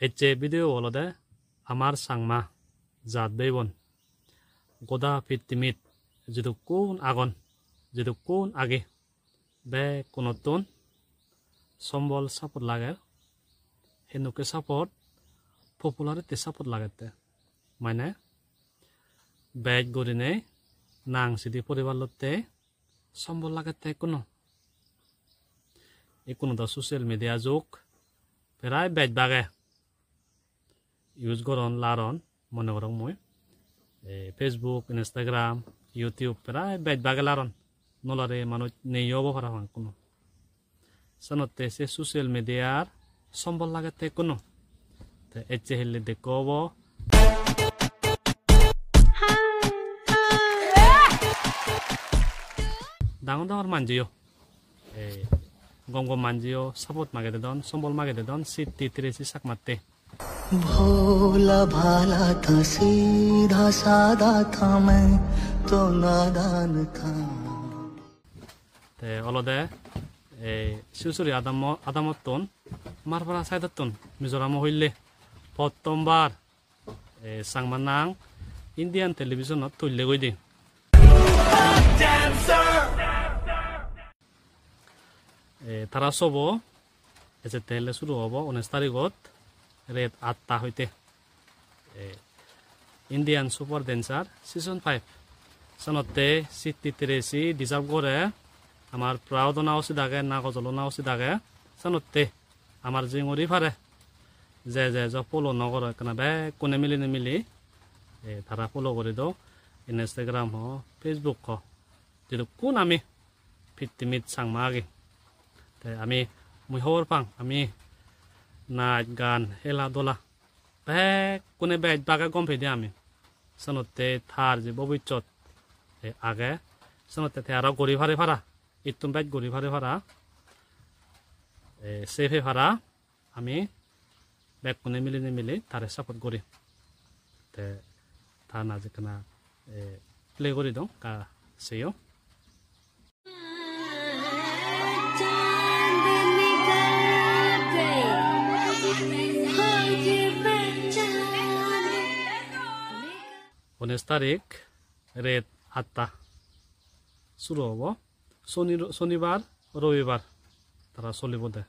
এচে video হলদে আমার সাংমা জাত বেবন গোদা ফিটমিট যেটো কোন আগন যেটো কোন আগে বে কোনতন সম্বল সাপোর্ট লাগে হেনুকে সাপোর্ট পপুলারিটি সাপোর্ট লাগেতে মানে বেজ গরিনে নাং সিদি পরিবার লতে সম্বল লাগেতে কোনো দা সোশ্যাল মিডিয়া যুগ প্রায় বেজ বাগে ইউজ করন লারন মনে করং মই ফেসবুক ইনস্টাগ্রাম ইউটিউব প্রায় বেজ বাগে লারন নলারে মানুষ নেইব পারা কোনো সানতে সে সোশ্যাল মিডিয়ার সম্বল লাগেতে কোনো এচে হেলে দেখব ডাঙর ডাঙর মানজিও গম গম মানজিও সাপোর্ট মাগে দেদন সম্বল মাগে দেদন সিটি তিরেসি সাক মারতে भोला भाला था सीधा सादा था मैं तो नादान था ते अलदे शिवसुरी आदामतन मारपारा साइदतन मिजोराम हইলে প্রথমবার সাংমানাং ইন্ডিয়ান টেলিভিশনত তুললে গই দি তারা সব এসে তেলে শুরু হব 19 তারিখত রেত 8টা হইতে ইন্ডিয়ান সুপার ড্যান্সার সিজন 5 সনতে সিটি 30 ডিজার্ভ করে আমার প্রাউড নাওসি দাগে না গজল নাওসি দাগে সনতে আমার জিঙরি ফারে যে যে জ ফলো নগর কেনা বে কোনে মিলি তারা ফলো করে দাও ইনস্টাগ্রাম হ ফেসবুক হ যেটো কোন আমি ফিটমিট সাংমাগে তাই আমি মুই হওয়ার পাং আমি নাচ গান হেলা দোলা বে কোনে বে বাগে গম ফেদে আমি সনতে থার যে ভবিষ্যৎ আগে সনতে আর গরি ফারে ফারা ইতুম বেজ গরি ফারে ফারা সেফে ফারা আমি বেক কোনে মিলি তারে সাপোর্ট করি তে তা না যেখানে প্লে করে দাও কা সেও उन्नीस तारीख रेत 8টা শুরু হব শনিবার রবিবার তারা চলিব দে